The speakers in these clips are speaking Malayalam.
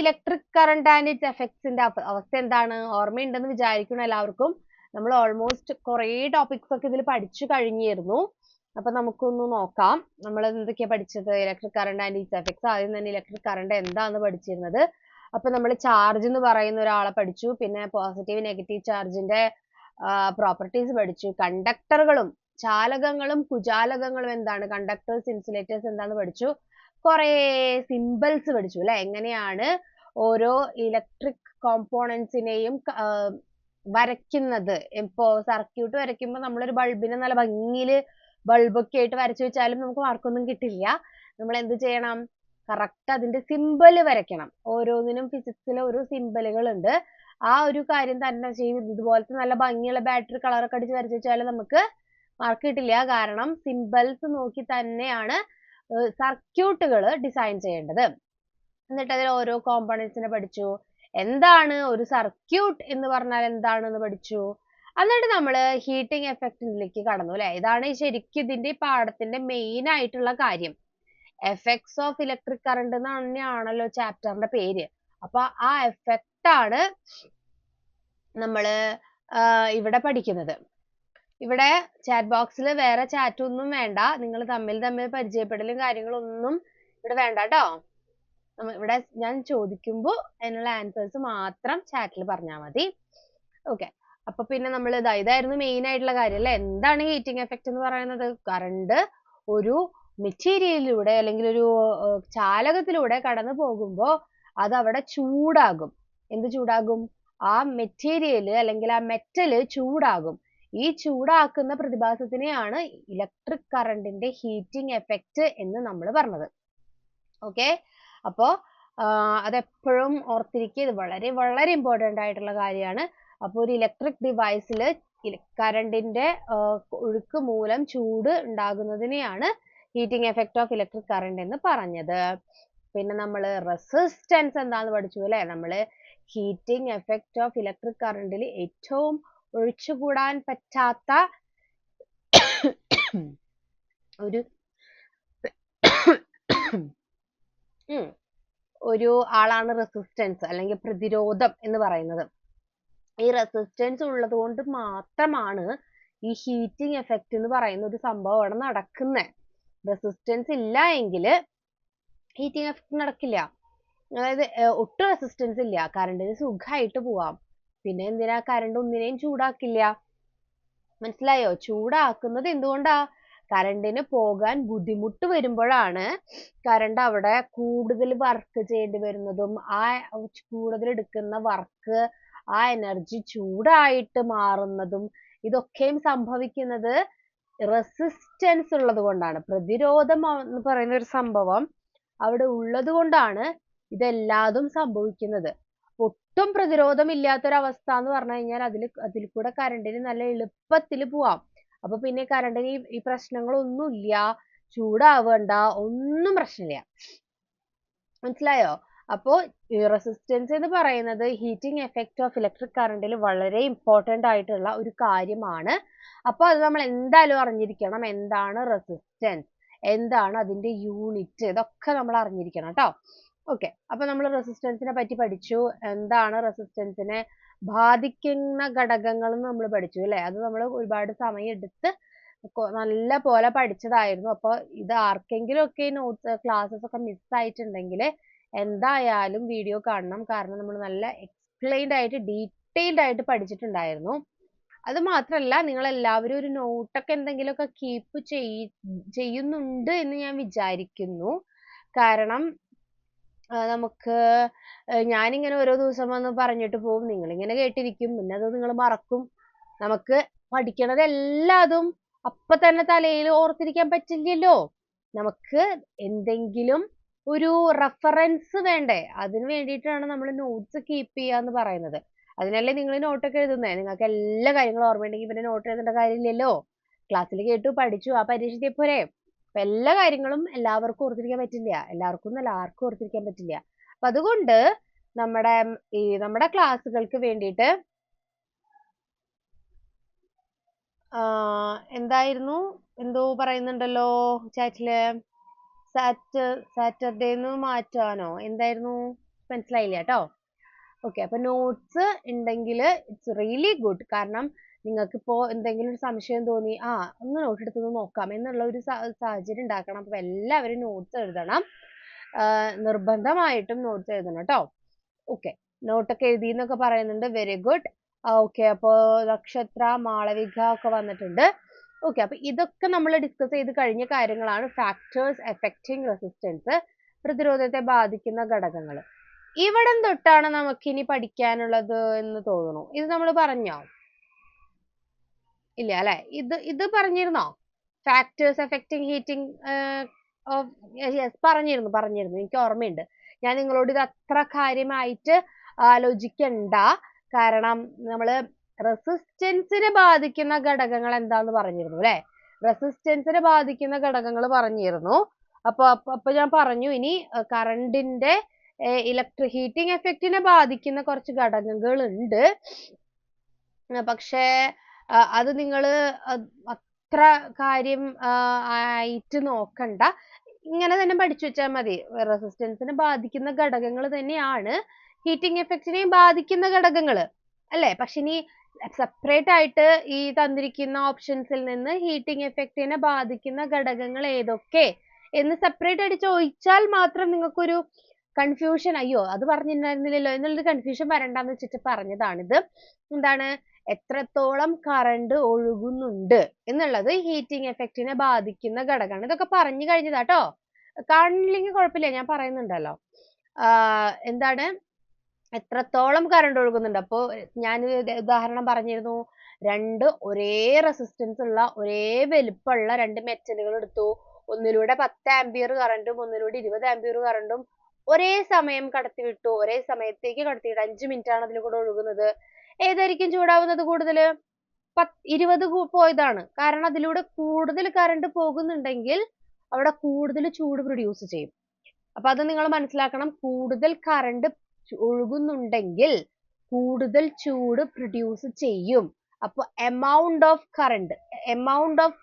ഇലക്ട്രിക് കറണ്ട് ആൻഡ് ഇറ്റ്സ് എഫക്ട്സിന്റെ അവസ്ഥ എന്താണ്? ഓർമ്മയുണ്ടെന്ന് വിചാരിക്കണം എല്ലാവർക്കും. നമ്മൾ ഓൾമോസ്റ്റ് കുറേ ടോപ്പിക്സ് ഒക്കെ ഇതിൽ പഠിച്ചു കഴിഞ്ഞിരുന്നു. അപ്പൊ നമുക്കൊന്ന് നോക്കാം. നമ്മൾ എന്തൊക്കെയാ പഠിച്ചത്? Electric current and it's effects. ആദ്യം തന്നെ ഇലക്ട്രിക് കറണ്ട് എന്താന്ന് പഠിച്ചിരുന്നത്. അപ്പൊ നമ്മൾ ചാർജ് എന്ന് പറയുന്ന ഒരാളെ പഠിച്ചു. പിന്നെ പോസിറ്റീവ് നെഗറ്റീവ് ചാർജിന്റെ പ്രോപ്പർട്ടീസ് പഠിച്ചു. കണ്ടക്ടറുകളും ചാലകങ്ങളും കുചാലകങ്ങളും എന്താണ്, കണ്ടക്ടേഴ്സ് ഇൻസുലേറ്റേഴ്സ് എന്താന്ന് പഠിച്ചു. കുറേ സിമ്പിൾസ് പഠിച്ചു അല്ലെ, എങ്ങനെയാണ് ഓരോ ഇലക്ട്രിക് കോമ്പോണൻസിനെയും വരയ്ക്കുന്നത്. ഇപ്പോ സർക്യൂട്ട് വരയ്ക്കുമ്പോൾ നമ്മളൊരു ബൾബിനെ നല്ല ഭംഗിയിൽ ബൾബൊക്കെ ആയിട്ട് വരച്ചു വെച്ചാലും നമുക്ക് മാർക്കൊന്നും കിട്ടില്ല. നമ്മൾ എന്ത് ചെയ്യണം? കറക്റ്റ് അതിന്റെ സിമ്പിൾ വരയ്ക്കണം. ഓരോന്നിനും ഫിസിക്സിൽ ഓരോ സിമ്പിളുകൾ ഉണ്ട്. ആ ഒരു കാര്യം തന്നെ ചെയ്യും. ഇതുപോലത്തെ നല്ല ഭംഗിയുള്ള ബാറ്ററി കളറൊക്കെ അടിച്ച് വരച്ചു വെച്ചാൽ നമുക്ക് മാർക്ക് കിട്ടില്ല. കാരണം സിമ്പിൾസ് നോക്കി തന്നെയാണ് സർക്യൂട്ടുകൾ ഡിസൈൻ ചെയ്യേണ്ടത്. എന്നിട്ട് അതിൽ ഓരോ കോമ്പോണൻസിനെ പഠിച്ചു. എന്താണ് ഒരു സർക്യൂട്ട് എന്ന് പറഞ്ഞാൽ എന്താണെന്ന് പഠിച്ചു. എന്നിട്ട് നമ്മൾ ഹീറ്റിംഗ് എഫക്റ്റിലേക്ക് കടന്നു അല്ലെ. ഇതാണ് ശരിക്കും ഇതിന്റെ പാഠത്തിന്റെ മെയിൻ ആയിട്ടുള്ള കാര്യം. എഫക്ട്സ് ഓഫ് ഇലക്ട്രിക് കറണ്ട് തന്നെയാണല്ലോ ചാപ്റ്ററിന്റെ പേര്. അപ്പൊ ആ എഫക്റ്റ് ആണ് നമ്മള് ഇവിടെ പഠിക്കുന്നത്. ഇവിടെ ചാറ്റ് ബോക്സിൽ വേറെ ചാറ്റ് ഒന്നും വേണ്ട. നിങ്ങൾ തമ്മിൽ പരിചയപ്പെടലും കാര്യങ്ങളൊന്നും ഇവിടെ വേണ്ട കേട്ടോ. ഇവിടെ ഞാൻ ചോദിക്കുമ്പോൾ അതിനുള്ള ആൻസേഴ്സ് മാത്രം ചാറ്റിൽ പറഞ്ഞാൽ മതി. ഓക്കെ. അപ്പൊ പിന്നെ നമ്മൾ ഇതായിരുന്നു മെയിൻ ആയിട്ടുള്ള കാര്യം അല്ലെ. എന്താണ് ഹീറ്റിംഗ് എഫക്റ്റ് എന്ന് പറയുന്നത്? കറണ്ട് ഒരു മെറ്റീരിയലിലൂടെ അല്ലെങ്കിൽ ഒരു ചാലകത്തിലൂടെ കടന്നു പോകുമ്പോൾ അത് അവിടെ ചൂടാകും. എന്ത് ചൂടാകും? ആ മെറ്റീരിയൽ അല്ലെങ്കിൽ ആ മെറ്റൽ ചൂടാകും. ഈ ചൂടാക്കുന്ന പ്രതിഭാസത്തിനെയാണ് ഇലക്ട്രിക് കറണ്ടിന്റെ ഹീറ്റിംഗ് എഫക്റ്റ് എന്ന് നമ്മൾ പറഞ്ഞത്. ഓക്കെ. അപ്പോ അതെപ്പോഴും ഓർത്തിരിക്കുക. ഇത് വളരെ വളരെ ഇമ്പോർട്ടന്റ് ആയിട്ടുള്ള കാര്യമാണ്. അപ്പോൾ ഒരു ഇലക്ട്രിക് ഡിവൈസിൽ കറണ്ടിന്റെ ഒഴുക്ക് മൂലം ചൂട് ഉണ്ടാകുന്നതിനെയാണ് heating effect of electric current എന്ന് പറഞ്ഞത്. പിന്നെ നമ്മൾ റെസിസ്റ്റൻസ് എന്താന്ന് പഠിച്ചു അല്ലെ. നമ്മൾ ഹീറ്റിംഗ് എഫക്റ്റ് ഓഫ് ഇലക്ട്രിക് കറണ്ടിൽ ഏറ്റവും ഒഴിച്ചുകൂടാൻ പറ്റാത്ത ഒരു ആളാണ് റെസിസ്റ്റൻസ് അല്ലെങ്കിൽ പ്രതിരോധം എന്ന് പറയുന്നത്. ഈ റെസിസ്റ്റൻസ് ഉള്ളത് കൊണ്ട് മാത്രമാണ് ഈ ഹീറ്റിംഗ് എഫക്റ്റ് എന്ന് പറയുന്ന ഒരു സംഭവം അവിടെ നടക്കുന്നത്. റെസിസ്റ്റൻസ് ഇല്ല എങ്കിൽ ഹീറ്റിംഗ് എഫക്റ്റ് നടക്കില്ല. അതായത് ഒട്ടും റെസിസ്റ്റൻസ് ഇല്ല, കറണ്ടിന് സുഖമായിട്ട് പോവാം. പിന്നെ എന്തിനാ കറണ്ട് ഒന്നിനെയും ചൂടാക്കില്ല? മനസ്സിലായോ? ചൂടാക്കുന്നത് എന്തുകൊണ്ടാ? കറണ്ടിന് പോകാൻ ബുദ്ധിമുട്ട് വരുമ്പോഴാണ് കറണ്ട് അവിടെ കൂടുതൽ വർക്ക് ചെയ്യേണ്ടി വരുന്നതും ആ കൂടുതൽ എടുക്കുന്ന വർക്ക് ആ എനർജി ചൂടായിട്ട് മാറുന്നതും ഇതൊക്കെയും സംഭവിക്കുന്നത് റെസിസ്റ്റൻസ് ഉള്ളത് കൊണ്ടാണ്. പ്രതിരോധം എന്ന് പറയുന്ന ഒരു സംഭവം അവിടെ ഉള്ളത് കൊണ്ടാണ് ഇതെല്ലാതും സംഭവിക്കുന്നത്. ഒട്ടും പ്രതിരോധം ഇല്ലാത്തൊരവസ്ഥ എന്ന് പറഞ്ഞു കഴിഞ്ഞാൽ അതിൽ കൂടെ കറണ്ടിന് നല്ല എളുപ്പത്തിൽ പോവാം. അപ്പൊ പിന്നെ കറണ്ടിന് ഈ പ്രശ്നങ്ങളൊന്നുമില്ല, ചൂടാവണ്ട, ഒന്നും പ്രശ്നമില്ല. മനസ്സിലായോ? അപ്പോ റെസിസ്റ്റൻസ് എന്ന് പറയുന്നത് ഹീറ്റിംഗ് എഫക്റ്റ് ഓഫ് ഇലക്ട്രിക് കറണ്ടിൽ വളരെ ഇമ്പോർട്ടന്റ് ആയിട്ടുള്ള ഒരു കാര്യമാണ്. അപ്പൊ അത് നമ്മൾ എന്തായാലും അറിഞ്ഞിരിക്കണം. എന്താണ് റെസിസ്റ്റൻസ്, എന്താണ് അതിന്റെ യൂണിറ്റ്, ഇതൊക്കെ നമ്മൾ അറിഞ്ഞിരിക്കണം കേട്ടോ. ഓക്കെ. അപ്പൊ നമ്മൾ റെസിസ്റ്റൻസിനെ പറ്റി പഠിച്ചു. എന്താണ് റെസിസ്റ്റൻസിനെ ബാധിക്കുന്ന ഘടകങ്ങൾ നമ്മൾ പഠിച്ചു അല്ലെ. അത് നമ്മൾ ഒരുപാട് സമയം എടുത്ത് നല്ല പോലെ പഠിച്ചതായിരുന്നു. അപ്പൊ ഇത് ആർക്കെങ്കിലും ഒക്കെ നോട്ട്സ് ക്ലാസ്സസ് ഒക്കെ മിസ്സായിട്ടുണ്ടെങ്കിൽ എന്തായാലും വീഡിയോ കാണണം. കാരണം നമ്മൾ നല്ല എക്സ്പ്ലെയിൻഡ് ആയിട്ട് ഡീറ്റെയിൽഡ് ആയിട്ട് പഠിച്ചിട്ടുണ്ടായിരുന്നു. അത് മാത്രമല്ല, നിങ്ങൾ എല്ലാവരും ഒരു നോട്ടൊക്കെ എന്തെങ്കിലുമൊക്കെ കീപ്പ് ചെയ്യുന്നുണ്ട് എന്ന് ഞാൻ വിചാരിക്കുന്നു. കാരണം നമുക്ക് ഞാനിങ്ങനെ ഓരോ ദിവസം വന്ന് പറഞ്ഞിട്ട് പോകും, നിങ്ങളിങ്ങനെ കേട്ടിരിക്കും, പിന്നെ അത് നിങ്ങൾ മറക്കും. നമുക്ക് പഠിക്കണത് എല്ലാതും അപ്പൊ തന്നെ തലയിൽ ഓർത്തിരിക്കാൻ പറ്റില്ലല്ലോ. നമുക്ക് എന്തെങ്കിലും ഒരു റെഫറൻസ് വേണ്ടേ? അതിന് വേണ്ടിയിട്ടാണ് നമ്മൾ നോട്ട്സ് കീപ്പ് ചെയ്യാന്ന് പറയുന്നത്. അതിനല്ലേ നിങ്ങൾ നോട്ടൊക്കെ എഴുതുന്നത്. നിങ്ങൾക്ക് എല്ലാ കാര്യങ്ങളും ഓർമ്മയുണ്ടെങ്കിൽ പിന്നെ നോട്ട് എഴുതേണ്ട കാര്യമില്ലല്ലോ. ക്ലാസ്സിൽ കേട്ടു പഠിച്ചു, ആ പരീക്ഷ എത്തിയ പോരെ. അപ്പൊ എല്ലാ കാര്യങ്ങളും എല്ലാവർക്കും ഓർത്തിരിക്കാൻ പറ്റില്ല. എല്ലാവർക്കും ആർക്കും ഓർത്തിരിക്കാൻ പറ്റില്ല. അപ്പൊ അതുകൊണ്ട് നമ്മുടെ ക്ലാസ്സുകൾക്ക് വേണ്ടിയിട്ട് എന്തായിരുന്നു, എന്തോ പറയുന്നുണ്ടല്ലോ ചാറ്റില്. സാറ്റർഡേന്ന് മാറ്റാനോ എന്തായിരുന്നു? മനസ്സിലായില്ല കേട്ടോ. ഓക്കെ, അപ്പൊ നോട്ട്സ് ഉണ്ടെങ്കിൽ ഇറ്റ്സ് റിയലി ഗുഡ്. കാരണം നിങ്ങൾക്കിപ്പോ എന്തെങ്കിലും ഒരു സംശയം തോന്നി, ഒന്ന് നോട്ട് എടുത്തൊന്ന് നോക്കാം എന്നുള്ള ഒരു സാഹചര്യം ഉണ്ടാക്കണം. അപ്പൊ എല്ലാവരും നോട്ട്സ് എഴുതണം. നിർബന്ധമായിട്ടും നോട്ട്സ് എഴുതണം കേട്ടോ. ഓക്കെ, നോട്ടൊക്കെ എഴുതി എന്നൊക്കെ പറയുന്നുണ്ട്. Very good. ഓക്കെ, അപ്പോ നക്ഷത്ര, മാളവിക ഒക്കെ വന്നിട്ടുണ്ട്. ഓക്കെ, അപ്പൊ ഇതൊക്കെ നമ്മൾ ഡിസ്കസ് ചെയ്ത് കഴിഞ്ഞ കാര്യങ്ങളാണ്. ഫാക്ടേഴ്സ് എഫക്റ്റിംഗ് റെസിസ്റ്റൻസ്, പ്രതിരോധത്തെ ബാധിക്കുന്ന ഘടകങ്ങൾ. ഇവിടം തൊട്ടാണ് നമുക്കിനി പഠിക്കാനുള്ളത് എന്ന് തോന്നുന്നു. ഇത് നമ്മൾ പറഞ്ഞോ? ഇല്ല അല്ലെ? ഇത് പറഞ്ഞിരുന്നോ? ഫാക്ടേഴ്സ് എഫക്റ്റിംഗ് ഹീറ്റിംഗ് പറഞ്ഞിരുന്നു. എനിക്ക് ഓർമ്മയുണ്ട്. ഞാൻ നിങ്ങളോട് ഇത് അത്ര കാര്യമായിട്ട് ആലോചിക്കണ്ട. കാരണം നമ്മള് റെസിസ്റ്റൻസിനെ ബാധിക്കുന്ന ഘടകങ്ങൾ എന്താന്ന് പറഞ്ഞിരുന്നു അല്ലെ? റെസിസ്റ്റൻസിനെ ബാധിക്കുന്ന ഘടകങ്ങൾ പറഞ്ഞിരുന്നു. അപ്പൊ ഞാൻ പറഞ്ഞു, ഇനി കറണ്ടിന്റെ ഇലക്ട്രിക് ഹീറ്റിംഗ് എഫക്റ്റിനെ ബാധിക്കുന്ന കുറച്ച് ഘടകങ്ങൾ ഉണ്ട്. പക്ഷേ അത് നിങ്ങൾ അത്ര കാര്യം ആയിട്ട് നോക്കണ്ട. ഇങ്ങനെ തന്നെ പഠിച്ചു വെച്ചാൽ മതി. റെസിസ്റ്റൻസിനെ ബാധിക്കുന്ന ഘടകങ്ങൾ തന്നെയാണ് ഹീറ്റിംഗ് എഫക്റ്റിനെയും ബാധിക്കുന്ന ഘടകങ്ങൾ അല്ലേ? പക്ഷെ ഇനി സെപ്പറേറ്റ് ആയിട്ട് ഈ തന്നിരിക്കുന്ന ഓപ്ഷൻസിൽ നിന്ന് ഹീറ്റിംഗ് എഫക്റ്റിനെ ബാധിക്കുന്ന ഘടകങ്ങൾ ഏതൊക്കെ എന്ന് സെപ്പറേറ്റ് ആയിട്ട് ചോദിച്ചാൽ മാത്രം നിങ്ങൾക്കൊരു കൺഫ്യൂഷൻ, അയ്യോ അത് പറഞ്ഞിട്ടുണ്ടായിരുന്നില്ലല്ലോ എന്നുള്ളൊരു കൺഫ്യൂഷൻ വരണ്ടെന്ന് വെച്ചിട്ട് പറഞ്ഞതാണിത്. എന്താണ്? എത്രത്തോളം കറണ്ട് ഒഴുകുന്നുണ്ട് എന്നുള്ളത് ഹീറ്റിംഗ് എഫക്റ്റിനെ ബാധിക്കുന്ന ഘടകമാണ്. ഇതൊക്കെ പറഞ്ഞു കഴിഞ്ഞതാട്ടോ. കാണില്ലെങ്കിൽ കുഴപ്പമില്ല, ഞാൻ പറയുന്നുണ്ടല്ലോ. എന്താണ്? എത്രത്തോളം കറണ്ട് ഒഴുകുന്നുണ്ട്. അപ്പോ ഞാൻ ഉദാഹരണം പറഞ്ഞിരുന്നു. രണ്ട് ഒരേ റെസിസ്റ്റൻസ് ഉള്ള ഒരേ വലിപ്പമുള്ള രണ്ട് മെറ്റലുകൾ എടുത്തു. ഒന്നിലൂടെ 10 ആംപിയർ കറണ്ടും ഒന്നിലൂടെ 20 ആംപിയർ കറണ്ടും ഒരേ സമയം കടത്തിവിട്ടു. ഒരേ സമയത്തേക്ക് കടത്തിവിട്ടു. 5 മിനിറ്റ് ആണ് അതിൽ കൂടെ ഒഴുകുന്നത്. ഏതായിരിക്കും ചൂടാവുന്നത് കൂടുതൽ? 20 പോയതാണ്. കാരണം അതിലൂടെ കൂടുതൽ കറണ്ട് പോകുന്നുണ്ടെങ്കിൽ അവിടെ കൂടുതൽ ചൂട് പ്രൊഡ്യൂസ് ചെയ്യും. അപ്പൊ അത് നിങ്ങൾ മനസ്സിലാക്കണം. കൂടുതൽ കറണ്ട് ഒഴുകുന്നുണ്ടെങ്കിൽ കൂടുതൽ ചൂട് പ്രൊഡ്യൂസ് ചെയ്യും. അപ്പൊ എമൗണ്ട് ഓഫ്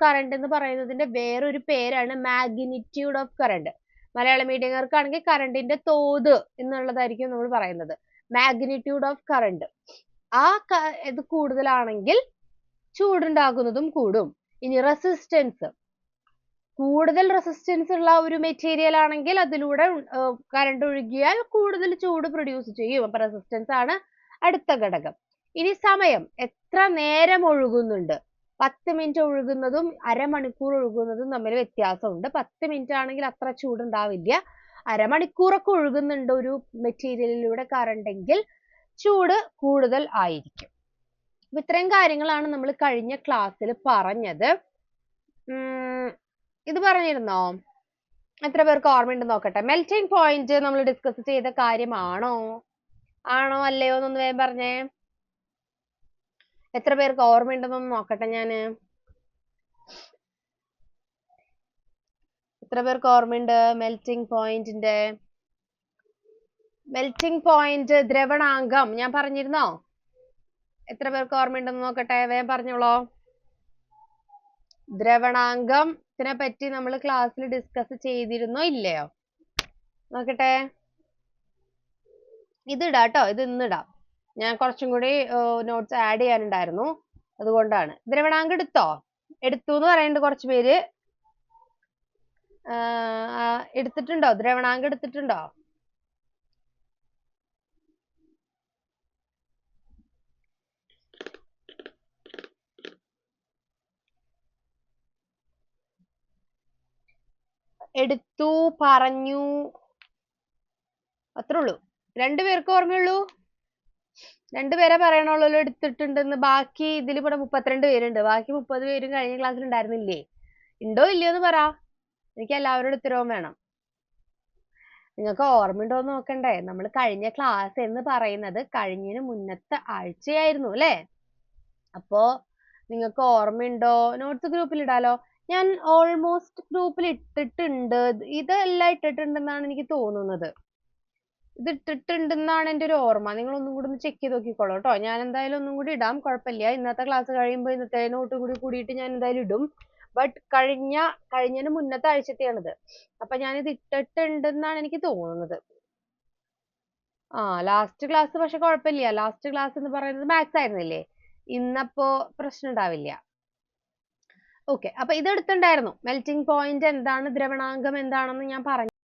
കറണ്ട് എന്ന് പറയുന്നതിന്റെ വേറൊരു പേരാണ് മാഗ്നിറ്റ്യൂഡ് ഓഫ് കറണ്ട്. മലയാളം മീഡിയക്കാർക്കാണെങ്കിൽ കറണ്ടിന്റെ തോത് എന്നുള്ളതായിരിക്കും നമ്മൾ പറയുന്നത്. മാഗ്നിറ്റ്യൂഡ് ഓഫ് കറണ്ട് ഇത് കൂടുതലാണെങ്കിൽ ചൂടുണ്ടാകുന്നതും കൂടും. ഇനി റെസിസ്റ്റൻസ്, കൂടുതൽ റെസിസ്റ്റൻസ് ഉള്ള ഒരു മെറ്റീരിയൽ ആണെങ്കിൽ അതിലൂടെ കറണ്ട് ഒഴുകിയാൽ കൂടുതൽ ചൂട് പ്രൊഡ്യൂസ് ചെയ്യും. അപ്പൊ റെസിസ്റ്റൻസ് ആണ് അടുത്ത ഘടകം. ഇനി സമയം, എത്ര നേരം ഒഴുകുന്നുണ്ട്. 10 മിനിറ്റ് ഒഴുകുന്നതും അരമണിക്കൂർ ഒഴുകുന്നതും തമ്മിൽ വ്യത്യാസമുണ്ട്. 10 മിനിറ്റ് ആണെങ്കിൽ അത്ര ചൂടുണ്ടാവില്ല. അരമണിക്കൂറൊക്കെ ഒഴുകുന്നുണ്ട് ഒരു മെറ്റീരിയലിലൂടെ കറണ്ട് എങ്കിൽ ചൂട് കൂടുതൽ ആയിരിക്കും. അപ്പൊ ഇത്രയും കാര്യങ്ങളാണ് നമ്മൾ കഴിഞ്ഞ ക്ലാസ്സിൽ പറഞ്ഞത്. ഇത് പറഞ്ഞിരുന്നോ? എത്ര പേർക്ക് ഓർമ്മയുണ്ടെന്ന് നോക്കട്ടെ. മെൽറ്റിംഗ് പോയിന്റ് നമ്മൾ ഡിസ്കസ് ചെയ്ത കാര്യമാണോ അല്ലയോ എന്നൊന്ന് വേഗം പറഞ്ഞേ. എത്ര പേർക്ക് ഓർമ്മയുണ്ടെന്നൊന്ന് നോക്കട്ടെ ഞാന്. എത്ര പേർക്ക് ഓർമ്മയുണ്ട് മെൽറ്റിംഗ് പോയിന്റ് ദ്രവണാങ്കം ഞാൻ പറഞ്ഞിരുന്നോ? എത്ര പേർക്ക് ഓർമ്മയുണ്ടെന്ന് നോക്കട്ടെ, വേഗം പറഞ്ഞോളൂ. ദ്രവണാങ്കത്തിനെ പറ്റി നമ്മൾ ക്ലാസ്സിൽ ഡിസ്കസ് ചെയ്തിരുന്നോ ഇല്ലയോ? നോക്കട്ടെ. ഇത് ഇടാട്ടോ, ഇത് ഇന്നിടാം. ഞാൻ കുറച്ചും കൂടി നോട്ട്സ് ആഡ് ചെയ്യാനുണ്ടായിരുന്നു, അതുകൊണ്ടാണ്. ദ്രവണാങ്കം എടുത്തു എന്ന് പറയുന്നുണ്ട് കുറച്ച് പേര്. എടുത്തിട്ടുണ്ടോ? ദ്രവണാങ്കം എടുത്തിട്ടുണ്ടോ? എടുത്തു, പറഞ്ഞു, അത്രേ ഉള്ളൂ. 2 പേർക്ക് ഓർമ്മയുള്ളൂ. 2 പേരെ പറയണുള്ളൂ എടുത്തിട്ടുണ്ടെന്ന്. ബാക്കി ഇതിൽ ഇവിടെ 32 പേരുണ്ട്. ബാക്കി 30 പേരും കഴിഞ്ഞ ക്ലാസ്സിൽ ഉണ്ടായിരുന്നില്ലേ? ഉണ്ടോ ഇല്ലയോ എന്ന് പറ. എനിക്ക് എല്ലാവരുടെ ഉത്തരവും വേണം. നിങ്ങൾക്ക് ഓർമ്മയുണ്ടോ എന്ന് നോക്കണ്ടേ? നമ്മൾ കഴിഞ്ഞ ക്ലാസ് എന്ന് പറയുന്നത് കഴിഞ്ഞതിന് മുന്നത്തെ ആഴ്ചയായിരുന്നു അല്ലേ? അപ്പോ നിങ്ങൾക്ക് ഓർമ്മയുണ്ടോ? നോട്ട്സ് ഗ്രൂപ്പിൽ ഇടാലോ. ഞാൻ ഓൾമോസ്റ്റ് ഗ്രൂപ്പിൽ ഇട്ടിട്ടുണ്ട്. ഇതെല്ലാം ഇട്ടിട്ടുണ്ടെന്നാണ് എനിക്ക് തോന്നുന്നത്. ഇത് ഇട്ടിട്ടുണ്ടെന്നാണ് എൻ്റെ ഒരു ഓർമ്മ. നിങ്ങൾ ഒന്നും കൂടി ഒന്ന് ചെക്ക് ചെയ്ത് നോക്കിക്കോളൂ കേട്ടോ. ഞാൻ എന്തായാലും ഒന്നും കൂടി ഇടാം, കുഴപ്പമില്ല. ഇന്നത്തെ ക്ലാസ് കഴിയുമ്പോൾ ഇന്നത്തെ നോട്ട് കൂടിയിട്ട് ഞാൻ എന്തായാലും ഇടും. ബട്ട് കഴിഞ്ഞതിന് മുന്നത്തെ ആഴ്ചത്തെയാണിത്. അപ്പൊ ഞാനിത് ഇട്ടിട്ടുണ്ടെന്നാണ് എനിക്ക് തോന്നുന്നത്. ലാസ്റ്റ് ക്ലാസ് പക്ഷെ കുഴപ്പമില്ല. ലാസ്റ്റ് ക്ലാസ് എന്ന് പറയുന്നത് മാത്സ് ആയിരുന്നില്ലേ? ഇന്നപ്പോ പ്രശ്നം ഉണ്ടാവില്ല. ഓക്കെ, അപ്പൊ ഇത് എടുത്തിട്ടുണ്ടായിരുന്നു. മെൽറ്റിംഗ് പോയിന്റ് എന്താണ്, ദ്രവണാങ്കം എന്താണെന്ന് ഞാൻ പറഞ്ഞു.